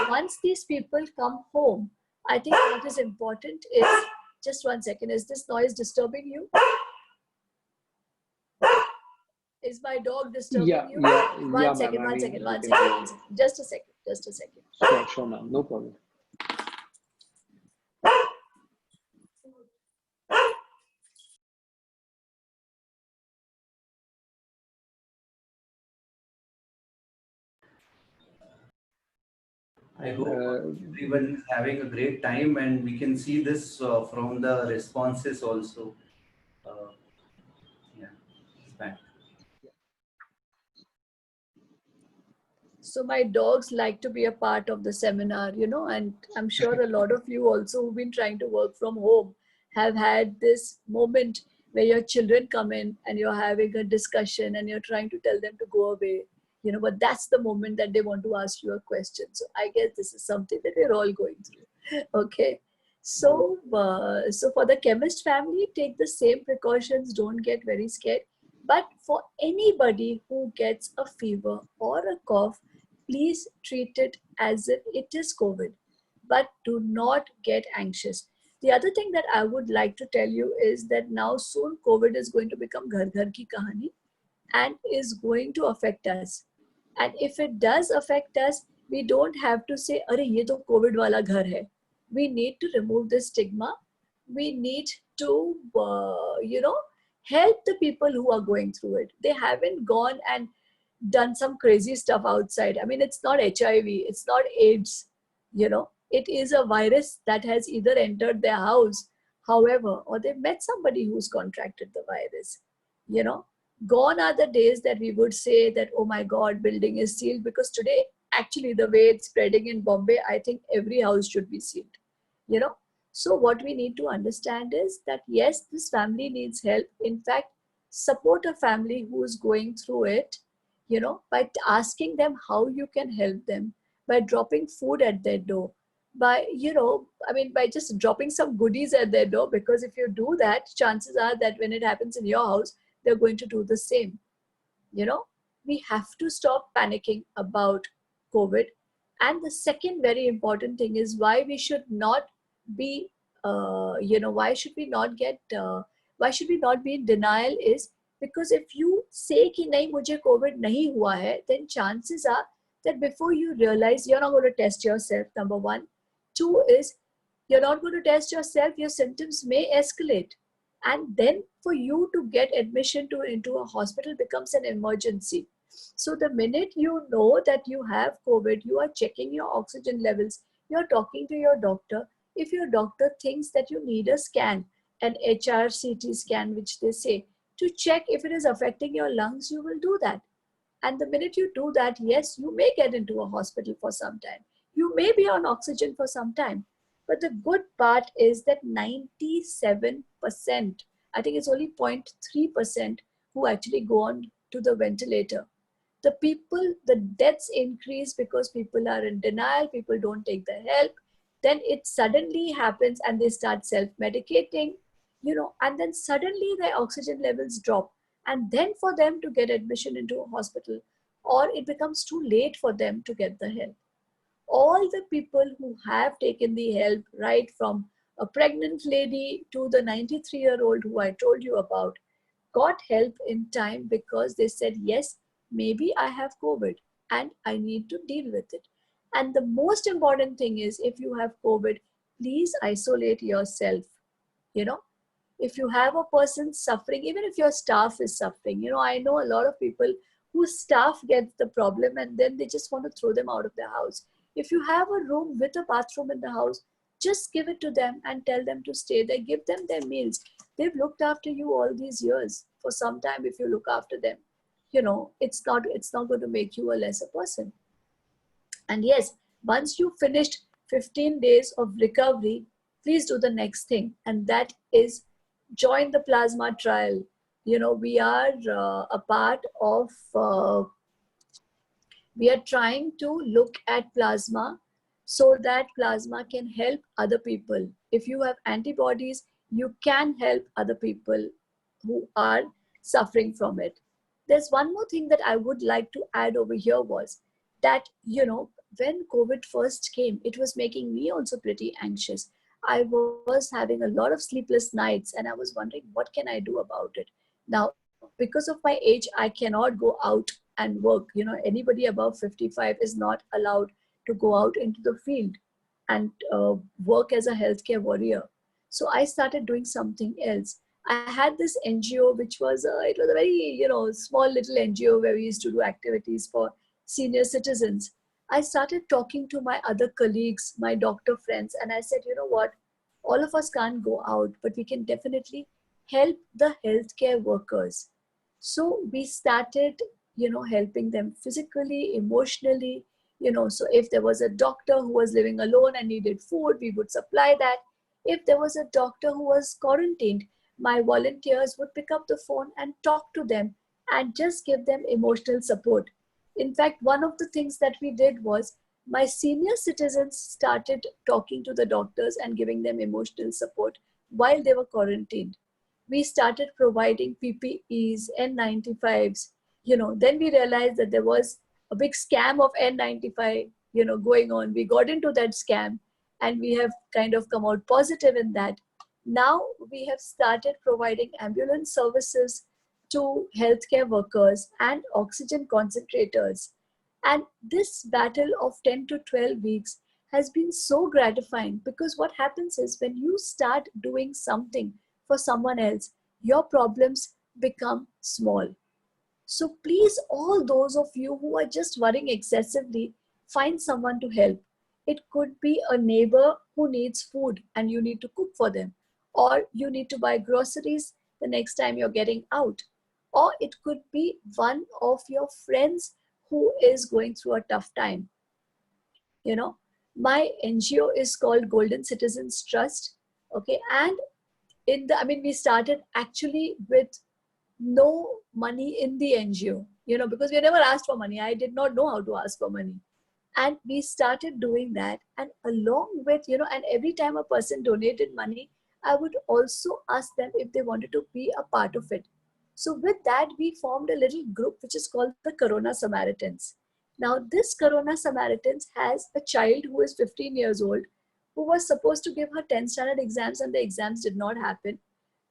Once these people come home, I think what is important is, just 1 second, is this noise disturbing you? Is my dog disturbing you? Yeah, One second, ma'am. one second, You one can second, go. 1 second. Just a second, just a second. Sure, ma'am. No problem. I And hope everyone is having a great time, and we can see this from the responses also. Uh, yeah, it's back. So my dogs like to be a part of the seminar, and I'm sure a lot of you also who've been trying to work from home have had this moment where your children come in and you're having a discussion and you're trying to tell them to go away. but that's the moment that they want to ask you a question. So I guess this is something that we're all going through. Okay. So for the chemist family, take the same precautions, don't get very scared. But for anybody who gets a fever or a cough, please treat it as if it is COVID, but do not get anxious. The other thing that I would like to tell you is that now soon COVID is going to become ghar ghar ki kahani and is going to affect us. And if it does affect us, we don't have to say, "Arey, ye to COVID wala ghar hai." We need to remove this stigma. We need to, help the people who are going through it. They haven't gone and done some crazy stuff outside. I mean, it's not HIV, it's not AIDS, it is a virus that has either entered their house, however, or they met somebody who's contracted the virus, you know. Gone are the days that we would say that, oh my God, building is sealed, because today, actually, the way it's spreading in Bombay, I think every house should be sealed, you know. So what we need to understand is that, yes, this family needs help. In fact, support a family who is going through it, by asking them how you can help them, by dropping food at their door, by, by just dropping some goodies at their door, because if you do that, chances are that when it happens in your house, they're going to do the same. you know we have to stop panicking about COVID. And the second very important thing is why we should not be why should we not be in denial is because if you say कि नहीं मुझे COVID नहीं हुआ है, then chances are that before you realize, you're not going to test yourself, number one. Two is, you're not going to test yourself, your symptoms may escalate, and then for you to get admission into a hospital becomes an emergency. So the minute you know that you have COVID, you are checking your oxygen levels, you're talking to your doctor. If your doctor thinks that you need a scan, an HRCT scan, which they say, to check if it is affecting your lungs, you will do that. And the minute you do that, yes, you may get into a hospital for some time. You may be on oxygen for some time. But the good part is that 97%, I think it's only 0.3% who actually go on to the ventilator. The deaths increase because people are in denial, people don't take the help. Then it suddenly happens and they start self-medicating, and then suddenly their oxygen levels drop. And then for them to get admission into a hospital, or it becomes too late for them to get the help. All the people who have taken the help, right from a pregnant lady to the 93-year-old who I told you about, got help in time because they said, yes, maybe I have COVID and I need to deal with it. And the most important thing is, if you have COVID, please isolate yourself. If you have a person suffering, even if your staff is suffering, I know a lot of people whose staff gets the problem and then they just want to throw them out of the house. If you have a room with a bathroom in the house, just give it to them and tell them to stay there. Give them their meals. They've looked after you all these years. For some time, if you look after them, it's not going to make you a lesser person. And yes, once you finished 15 days of recovery, please do the next thing, and that is join the plasma trial. We are a part of we are trying to look at plasma so that plasma can help other people. If you have antibodies, you can help other people who are suffering from it. There's one more thing that I would like to add over here was that, when COVID first came, it was making me also pretty anxious. I was having a lot of sleepless nights and I was wondering, what can I do about it? Now, because of my age, I cannot go out and work. Anybody above 55 is not allowed to go out into the field and work as a healthcare warrior. So I started doing something else. I had this NGO, which was it was a very small little NGO where we used to do activities for senior citizens. I started talking to my other colleagues, my doctor friends, and I said, you know what, all of us can't go out, but we can definitely help the healthcare workers. So we started, helping them physically, emotionally, so if there was a doctor who was living alone and needed food, we would supply that. If there was a doctor who was quarantined, my volunteers would pick up the phone and talk to them and just give them emotional support. In fact, one of the things that we did was my senior citizens started talking to the doctors and giving them emotional support while they were quarantined. We started providing PPEs, N95s. Then we realized that there was a big scam of N95, going on. We got into that scam and we have kind of come out positive in that. Now we have started providing ambulance services to healthcare workers and oxygen concentrators. And this battle of 10 to 12 weeks has been so gratifying, because what happens is when you start doing something for someone else, your problems become small. So please, all those of you who are just worrying excessively, find someone to help. It could be a neighbor who needs food and you need to cook for them, or you need to buy groceries the next time you're getting out, or it could be one of your friends who is going through a tough time. My NGO is called Golden Citizens Trust. Okay, and we started actually with no money in the NGO, because we never asked for money. I did not know how to ask for money. And we started doing that. And along with, and every time a person donated money, I would also ask them if they wanted to be a part of it. So with that, we formed a little group which is called the Corona Samaritans. Now, this Corona Samaritans has a child who is 15 years old, who was supposed to give her 10th standard exams and the exams did not happen,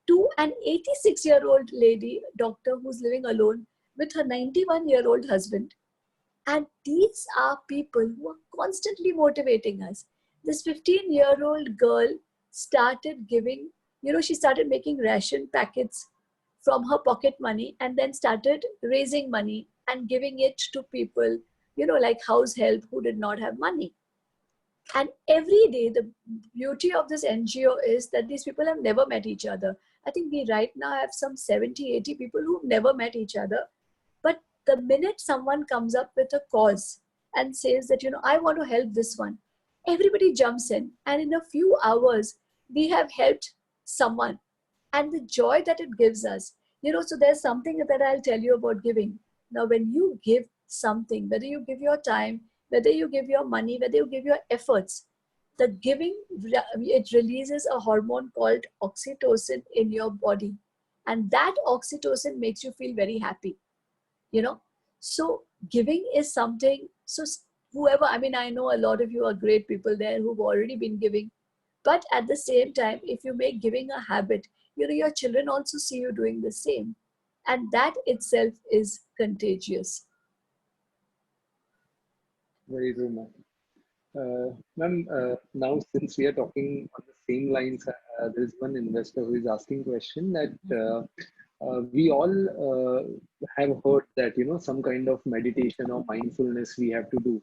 to an 86-year-old lady doctor who's living alone with her 91-year-old husband. And these are people who are constantly motivating us. This 15-year-old girl started giving, she started making ration packets from her pocket money and then started raising money and giving it to people, like house help who did not have money. And every day, the beauty of this NGO is that these people have never met each other. I think we right now have some 70, 80 people who've never met each other. But the minute someone comes up with a cause and says that, I want to help this one, everybody jumps in. And in a few hours, we have helped someone. And the joy that it gives us, so there's something that I'll tell you about giving. Now, when you give something, whether you give your time, whether you give your money, whether you give your efforts, the giving, it releases a hormone called oxytocin in your body. And that oxytocin makes you feel very happy, So giving is something, so whoever, I know a lot of you are great people there who've already been giving. But at the same time, if you make giving a habit, your children also see you doing the same. And that itself is contagious. Very true, ma'am. Ma'am, now since we are talking on the same lines, there is one investor who is asking question that we all have heard that, some kind of meditation or mindfulness we have to do.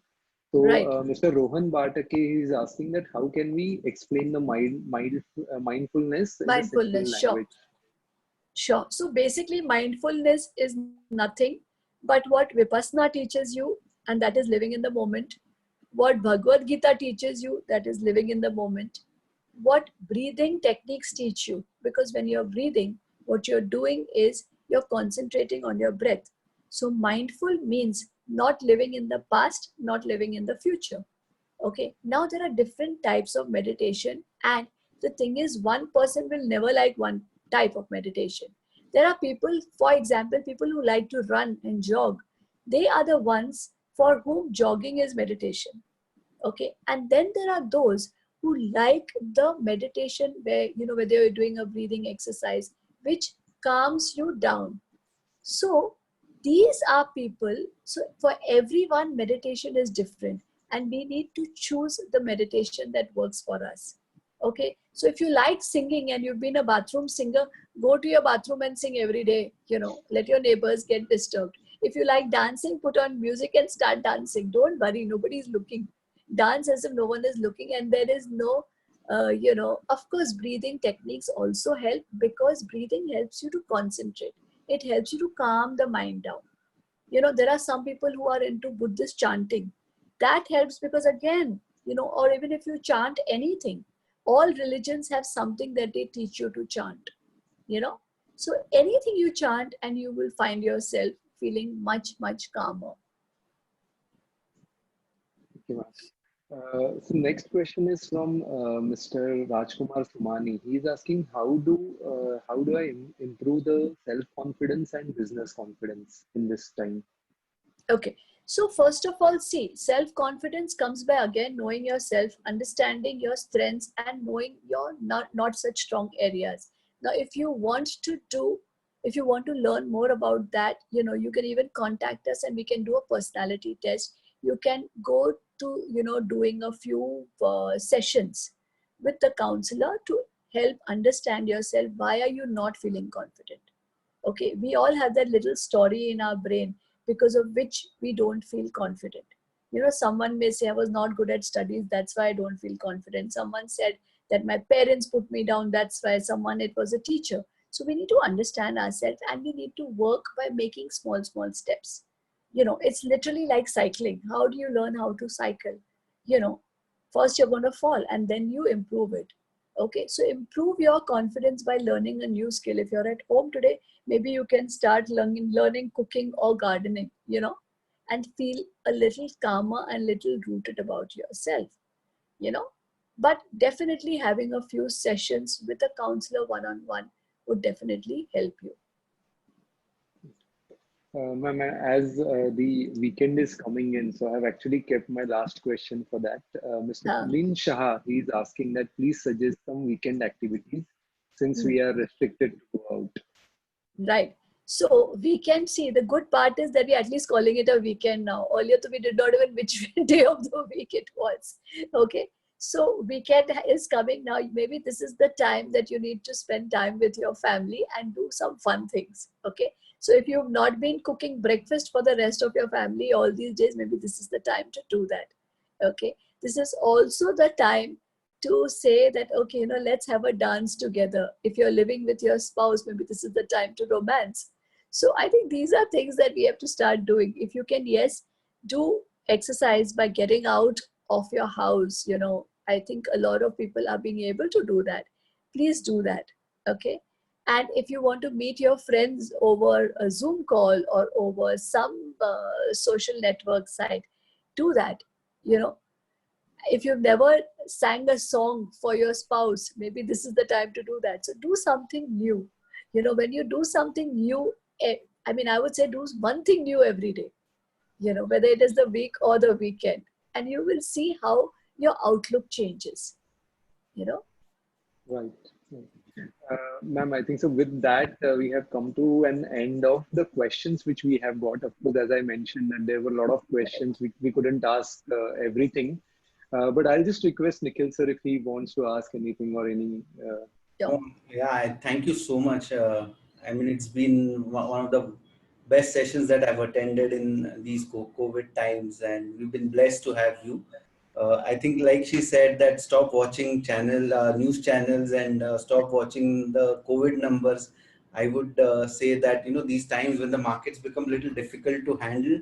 So Right. Mr. Rohan Bartake is asking that how can we explain the mindfulness in a simple Mindfulness, sure. language? Sure. So basically, mindfulness is nothing but what Vipassana teaches you, and that is living in the moment. What Bhagavad Gita teaches you, that is living in the moment. What breathing techniques teach you, because when you're breathing, what you're doing is you're concentrating on your breath. So mindful means not living in the past, not living in the future. Okay. Now there are different types of meditation, and the thing is, one person will never like one type of meditation. There are people, for example, people who like to run and jog. They are the ones for whom jogging is meditation. Okay. And then there are those who like the meditation where, where they're doing a breathing exercise, which calms you down. So these are people, so for everyone, meditation is different, and we need to choose the meditation that works for us. Okay. So if you like singing and you've been a bathroom singer, go to your bathroom and sing every day, let your neighbors get disturbed. If you like dancing, put on music and start dancing. Don't worry, nobody's looking. Dance as if no one is looking, and there is no, of course, breathing techniques also help, because breathing helps you to concentrate. It helps you to calm the mind down. There are some people who are into Buddhist chanting. That helps because, again, or even if you chant anything, all religions have something that they teach you to chant, So anything you chant and you will find yourself feeling much, much calmer. Okay, ma'am. So next question is from Mr. Rajkumar Sumani. He's asking how do I improve the self confidence and business confidence in this time? Okay. So first of all, see, self-confidence comes by again knowing yourself, understanding your strengths, and knowing your not such strong areas. Now, if you want to learn more about that, you can even contact us and we can do a personality test. You can go to, doing a few sessions with the counselor to help understand yourself. Why are you not feeling confident? Okay, we all have that little story in our brain because of which we don't feel confident. Someone may say, I was not good at studies, that's why I don't feel confident. Someone said that my parents put me down, that's why. Someone, it was a teacher. So we need to understand ourselves and we need to work by making small, small steps. It's literally like cycling. How do you learn how to cycle? You know, First you're going to fall and then you improve it. Okay, so improve your confidence by learning a new skill. If you're at home today, maybe you can start learning cooking or gardening, and feel a little calmer and little rooted about yourself, you know. But definitely having a few sessions with a counselor one-on-one would definitely help you. Ma'am, as the weekend is coming in, so I've actually kept my last question for that. Mr. Huh. Kulin Shah, he's asking that please suggest some weekend activities since we are restricted to go out. Right. So weekend, see, the good part is that we're at least calling it a weekend now. Earlier, we did not even which day of the week it was. Okay. So weekend is coming now. Maybe this is the time that you need to spend time with your family and do some fun things. Okay. So if you've not been cooking breakfast for the rest of your family all these days, maybe this is the time to do that. Okay. This is also the time to say that, okay, let's have a dance together. If you're living with your spouse, maybe this is the time to romance. So I think these are things that we have to start doing. If you can, yes, do exercise by getting out of your house. I think a lot of people are being able to do that. Please do that. Okay. And if you want to meet your friends over a Zoom call or over some social network site, do that. If you've never sang a song for your spouse, maybe this is the time to do that. So do something new. When you do something new, I would say do one thing new every day, whether it is the week or the weekend, and you will see how your outlook changes, Right. Ma'am, I think so. With that, we have come to an end of the questions which we have got. Of course, as I mentioned, that there were a lot of questions which we couldn't ask everything. But I'll just request Nikhil sir if he wants to ask anything or any. Yeah. Thank you so much. It's been one of the best sessions that I've attended in these COVID times, and we've been blessed to have you. I think, like she said, that stop watching news channels and stop watching the COVID numbers. I would say that these times when the markets become a little difficult to handle,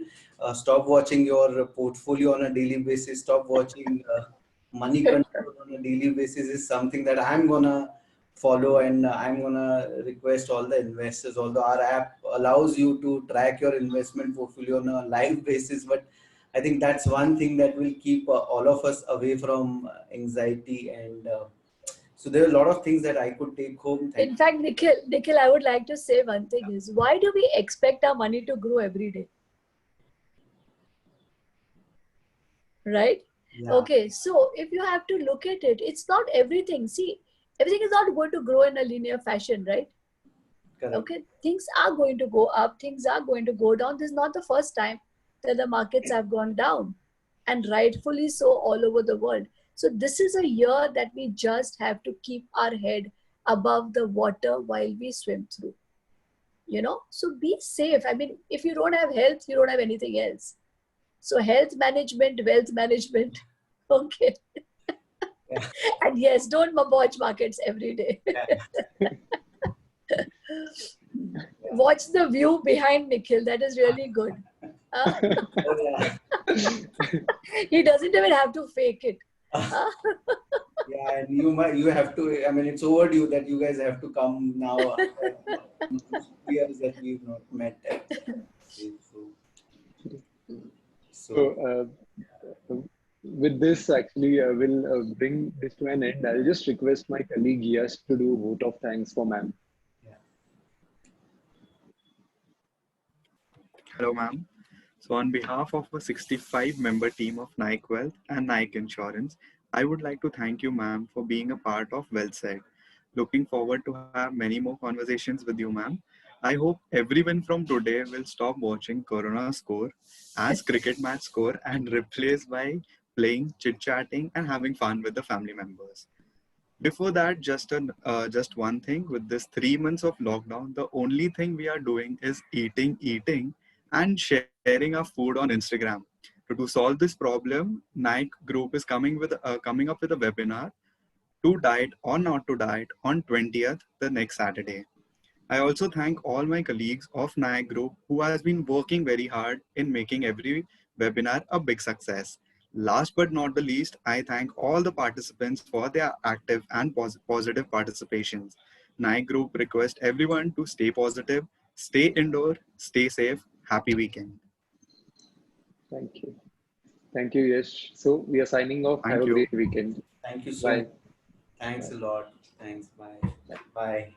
stop watching your portfolio on a daily basis. Stop watching money control on a daily basis is something that I'm gonna follow, and I'm gonna request all the investors. Although our app allows you to track your investment portfolio on a live basis, but I think that's one thing that will keep all of us away from anxiety. And so there are a lot of things that I could take home. In fact, Nikhil, I would like to say one thing is, why do we expect our money to grow every day? Right? Yeah. Okay, so if you have to look at it, it's not everything. See, everything is not going to grow in a linear fashion, right? Correct. Okay, things are going to go up, things are going to go down. This is not the first time that the markets have gone down, and rightfully so all over the world. So this is a year that we just have to keep our head above the water while we swim through. So be safe. If you don't have health, you don't have anything else. So health management, wealth management. Okay. Yeah. And yes, don't watch markets every day. Watch the view behind Nikhil. That is really good. Oh, yeah. He doesn't even have to fake it. Yeah, and you have to. It's overdue that you guys have to come now. Years that we've not met. So, with this, actually, we'll bring this to an end. I'll just request my colleague Yash to do a vote of thanks for ma'am. Yeah. Hello, ma'am. So, on behalf of a 65-member team of Nike Wealth and Nike Insurance, I would like to thank you, ma'am, for being a part of Well Said. Looking forward to have many more conversations with you, ma'am. I hope everyone from today will stop watching Corona score as cricket match score and replace by playing, chit-chatting, and having fun with the family members. Before that, just one thing. With this 3 months of lockdown, the only thing we are doing is eating, and sharing our food on Instagram. To solve this problem, Nike Group is coming up with a webinar to diet or not to diet on 20th, the next Saturday. I also thank all my colleagues of Nike Group who has been working very hard in making every webinar a big success. Last but not the least, I thank all the participants for their active and positive participations. Nike Group requests everyone to stay positive, stay indoor, stay safe. Happy weekend. Thank you. Thank you, Yash. So we are signing off. Have Thank a you. great weekend. Thank you so much. Bye. Thanks Bye. a lot. Thanks. Bye. Bye. Bye.